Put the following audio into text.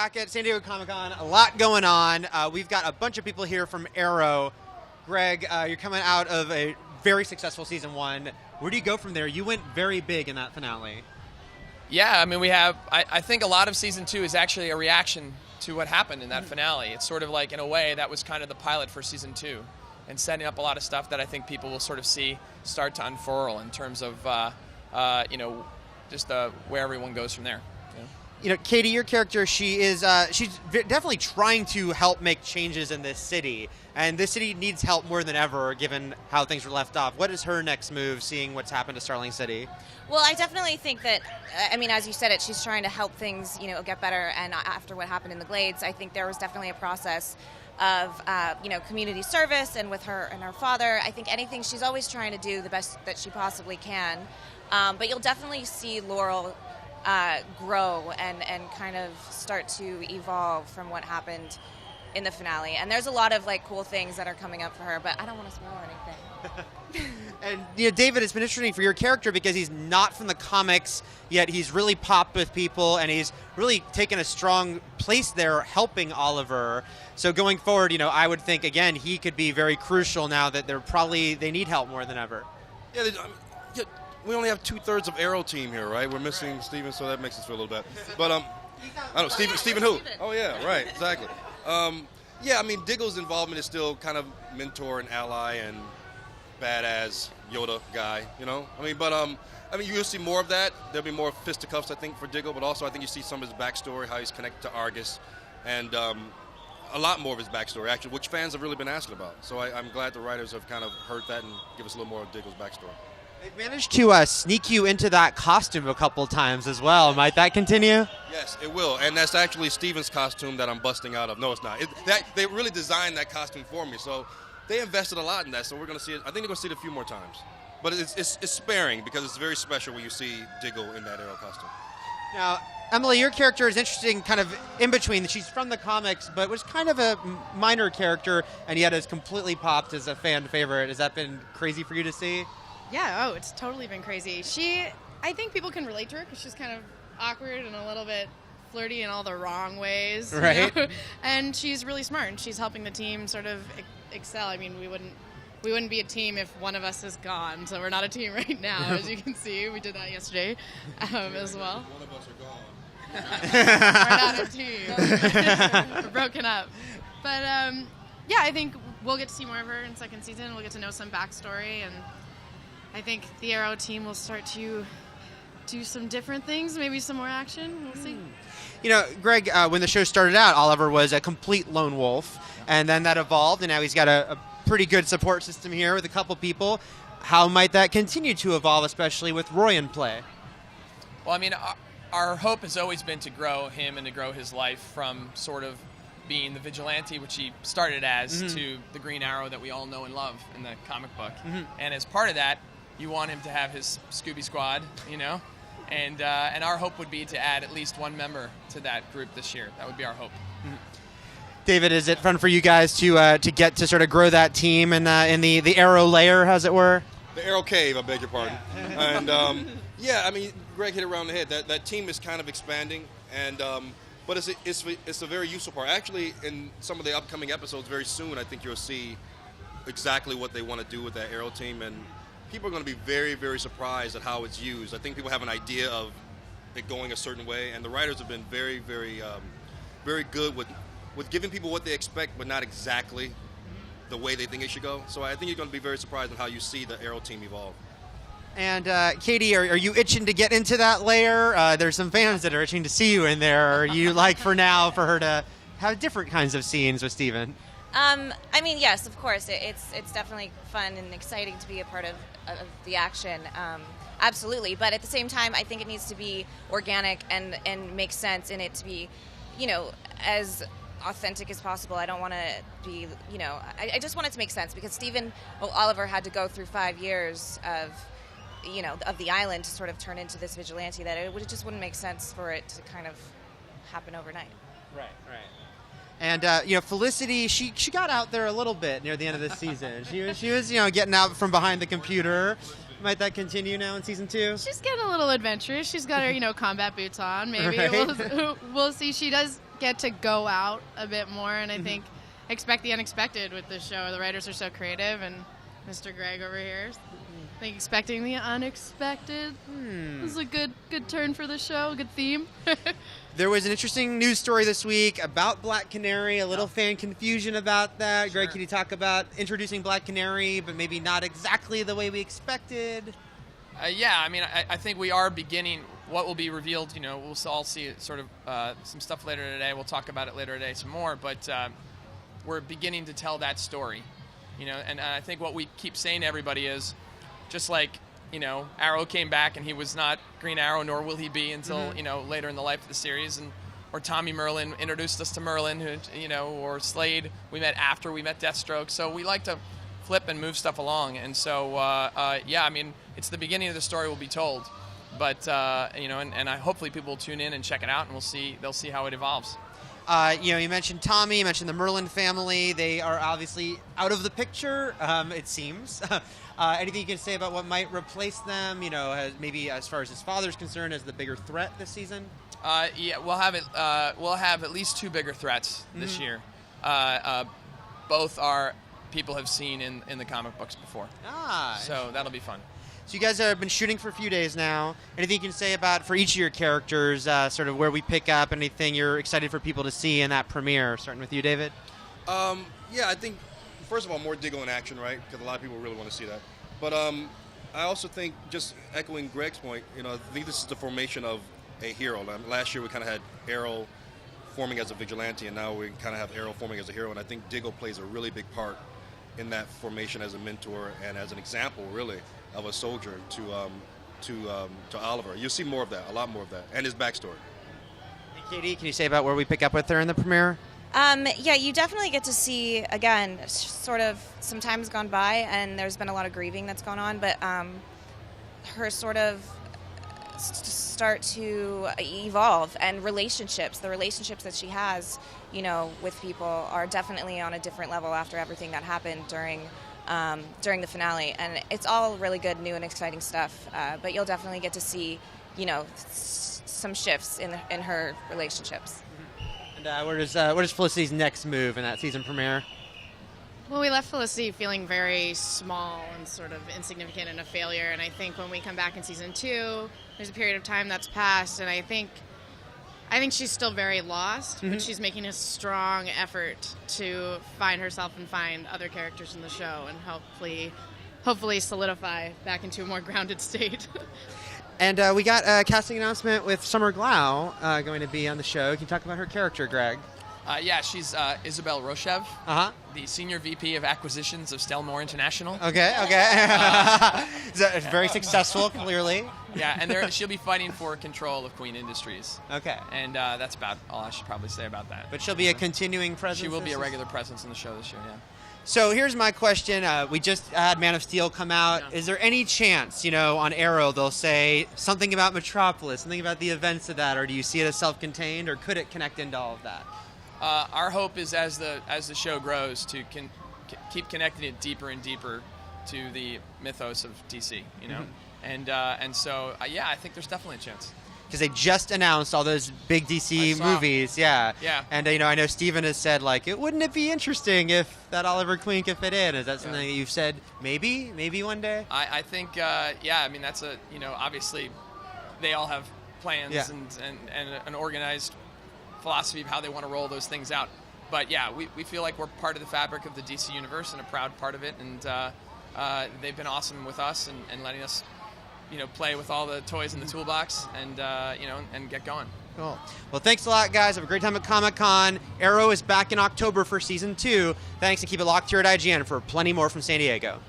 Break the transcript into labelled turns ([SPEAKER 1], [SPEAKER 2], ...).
[SPEAKER 1] back at San Diego Comic-Con. A lot going on. We've got a bunch of people here from Arrow. Greg, you're coming out of a very successful season 1. Where do you go from there? You went very big in that finale.
[SPEAKER 2] Yeah, I mean, we have, I think a lot of season 2 is actually a reaction to what happened in that finale. It's sort of like, in a way, that was kind of the pilot for season 2 and setting up a lot of stuff that I think people will sort of see start to unfurl in terms of, just where everyone goes from there.
[SPEAKER 1] You know, Katie, your character, she's definitely trying to help make changes in this city, and this city needs help more than ever, given how things were left off. What is her next move, seeing what's happened to Starling City?
[SPEAKER 3] Well, I definitely think that, I mean, as you said it, she's trying to help things, get better, and after what happened in the Glades, I think there was definitely a process of, community service, and with her and her father, I think anything, she's always trying to do the best that she possibly can, but you'll definitely see Laurel grow and kind of start to evolve from what happened in the finale. And there's a lot of cool things that are coming up for her, but I don't want to spoil anything.
[SPEAKER 1] And David, it's been interesting for your character because he's not from the comics, yet he's really popped with people and he's really taken a strong place there helping Oliver. So going forward, I would think again he could be very crucial now that they need help more than ever.
[SPEAKER 4] Yeah, we only have 2/3 of Arrow team here, right? We're missing Steven, so that makes us feel a little bad. But I don't know, Steven who? Oh yeah, right, exactly. Yeah, I mean, Diggle's involvement is still kind of mentor and ally and badass Yoda guy, you'll see more of that. There'll be more fisticuffs, I think, for Diggle, but also I think you see some of his backstory, how he's connected to Argus, and a lot more of his backstory, actually, which fans have really been asking about. So I'm glad the writers have kind of heard that and give us a little more of Diggle's backstory.
[SPEAKER 1] They've managed to sneak you into that costume a couple times as well. Might that continue?
[SPEAKER 4] Yes, it will. And that's actually Steven's costume that I'm busting out of. No, it's not. They really designed that costume for me. So they invested a lot in that. So we're going to see it. I think they're going to see it a few more times. But it's sparing because it's very special when you see Diggle in that Arrow costume.
[SPEAKER 1] Now, Emily, your character is interesting kind of in between. She's from the comics, but was kind of a minor character and yet has completely popped as a fan favorite. Has that been crazy for you to see?
[SPEAKER 5] Yeah, it's totally been crazy. I think people can relate to her because she's kind of awkward and a little bit flirty in all the wrong ways.
[SPEAKER 1] Right.
[SPEAKER 5] And she's really smart, and she's helping the team sort of excel. I mean, we wouldn't be a team if one of us is gone, so we're not a team right now, as you can see. We did that yesterday as well.
[SPEAKER 4] One of us are
[SPEAKER 5] We're
[SPEAKER 4] gone.
[SPEAKER 5] not a team. We're broken up. But, I think we'll get to see more of her in second season. We'll get to know some backstory, and I think the Arrow team will start to do some different things, maybe some more action. We'll see.
[SPEAKER 1] Greg, when the show started out, Oliver was a complete lone wolf, and then that evolved, and now he's got a pretty good support system here with a couple people. How might that continue to evolve, especially with Roy in play?
[SPEAKER 2] Well, I mean, our hope has always been to grow him and to grow his life from sort of being the vigilante, which he started as, to the Green Arrow that we all know and love in the comic book. And as part of that, you want him to have his Scooby Squad, and our hope would be to add at least one member to that group this year. That would be our hope.
[SPEAKER 1] David, is it fun for you guys to get to sort of grow that team in the Arrow layer, as it were?
[SPEAKER 4] The Arrow Cave, I beg your pardon. And Greg hit it around the head. That team is kind of expanding, and but it's a very useful part. Actually, in some of the upcoming episodes, very soon, I think you'll see exactly what they want to do with that Arrow team, and people are going to be very, very surprised at how it's used. I think people have an idea of it going a certain way, and the writers have been very, very, very good with giving people what they expect, but not exactly the way they think it should go. So I think you're going to be very surprised at how you see the Arrow team evolve.
[SPEAKER 1] And Katie, are you itching to get into that layer? There's some fans that are itching to see you in there. Or are you for now for her to have different kinds of scenes with Steven?
[SPEAKER 3] Yes, of course. It's definitely fun and exciting to be a part of the action. Absolutely. But at the same time, I think it needs to be organic and make sense in it to be, as authentic as possible. I don't want to be, I just want it to make sense because Oliver had to go through 5 years of the island to sort of turn into this vigilante that it just wouldn't make sense for it to kind of happen overnight.
[SPEAKER 1] Right. And Felicity, she got out there a little bit near the end of the season. She was getting out from behind the computer. Might that continue now in season 2?
[SPEAKER 5] She's getting a little adventurous. She's got her combat boots on. Maybe we'll see. She does get to go out a bit more, and I think expect the unexpected with this show. The writers are so creative, and Mr. Greg over here, I think expecting the unexpected is a good turn for the show, good theme.
[SPEAKER 1] There was an interesting news story this week about Black Canary, a little fan confusion about that.
[SPEAKER 2] Sure.
[SPEAKER 1] Greg, can you talk about introducing Black Canary, but maybe not exactly the way we expected?
[SPEAKER 2] Yeah, I mean, I think we are beginning. What will be revealed, we'll all see sort of some stuff later today. We'll talk about it later today some more, but we're beginning to tell that story, and I think what we keep saying to everybody is just like, Arrow came back and he was not Green Arrow, nor will he be until, later in the life of the series, or Tommy Merlin introduced us to Merlin, who, or Slade we met after we met Deathstroke. So we like to flip and move stuff along, and so yeah, I mean, it's the beginning of the story will be told, but and hopefully people will tune in and check it out, and they'll see how it evolves.
[SPEAKER 1] You mentioned Tommy, you mentioned the Merlin family. They are obviously out of the picture, it seems. Anything you can say about what might replace them, maybe as far as his father's concerned, as the bigger threat this season?
[SPEAKER 2] Yeah, we'll have at least 2 bigger threats this year. Both are people have seen in the comic books before. So that'll be fun.
[SPEAKER 1] So you guys have been shooting for a few days now. Anything you can say about, for each of your characters, sort of where we pick up, anything you're excited for people to see in that premiere? Starting with you, David?
[SPEAKER 4] Yeah, I think, first of all, more Diggle in action, right? Because a lot of people really want to see that. But I also think, just echoing Greg's point, I think this is the formation of a hero. Last year we kind of had Arrow forming as a vigilante, and now we kind of have Arrow forming as a hero. And I think Diggle plays a really big part in that formation as a mentor and as an example, really, of a soldier to Oliver. You'll see more of that, a lot more of that, and his backstory.
[SPEAKER 1] Hey, Katie, can you say about where we pick up with her in the premiere?
[SPEAKER 3] Yeah, you definitely get to see, again, sort of some time has gone by and there's been a lot of grieving that's gone on, but her sort of start to evolve, and the relationships that she has, with people are definitely on a different level after everything that happened during the finale. And it's all really good, new and exciting stuff, but you'll definitely get to see, some shifts in her relationships.
[SPEAKER 1] And where does Felicity's next move in that season premiere?
[SPEAKER 5] Well, we left Felicity feeling very small and sort of insignificant and a failure, and I think when we come back in season 2, there's a period of time that's passed, and I think she's still very lost, but she's making a strong effort to find herself and find other characters in the show, and hopefully solidify back into a more grounded state.
[SPEAKER 1] And we got a casting announcement with Summer Glau going to be on the show. Can you talk about her character, Greg?
[SPEAKER 2] Yeah, she's Isabel Rochev, the Senior VP of Acquisitions of Stelmore International.
[SPEAKER 1] Okay. Very successful, clearly.
[SPEAKER 2] Yeah, and she'll be fighting for control of Queen Industries.
[SPEAKER 1] Okay.
[SPEAKER 2] And that's about all I should probably say about that.
[SPEAKER 1] But she'll be a continuing presence?
[SPEAKER 2] She will be a regular presence in the show this year, yeah.
[SPEAKER 1] So here's my question. We just had Man of Steel come out. Yeah. Is there any chance, on Arrow, they'll say something about Metropolis, something about the events of that, or do you see it as self-contained, or could it connect into all of that?
[SPEAKER 2] Our hope is as the show grows to keep connecting it deeper and deeper to the mythos of DC, and so I think there's definitely a chance.
[SPEAKER 1] Because they just announced all those big DC movies, yeah. And I know Steven has said wouldn't it be interesting if that Oliver Queen could fit in? Is that something that you've said maybe one day?
[SPEAKER 2] I think I mean that's obviously they all have plans and an organized philosophy of how they want to roll those things out. But yeah, we feel like we're part of the fabric of the DC universe and a proud part of it, and they've been awesome with us and letting us play with all the toys in the toolbox and and get going.
[SPEAKER 1] Cool. Well, thanks a lot, guys. Have a great time at Comic-Con. Arrow is back in October for season 2. Thanks, and keep it locked here at IGN for plenty more from San Diego.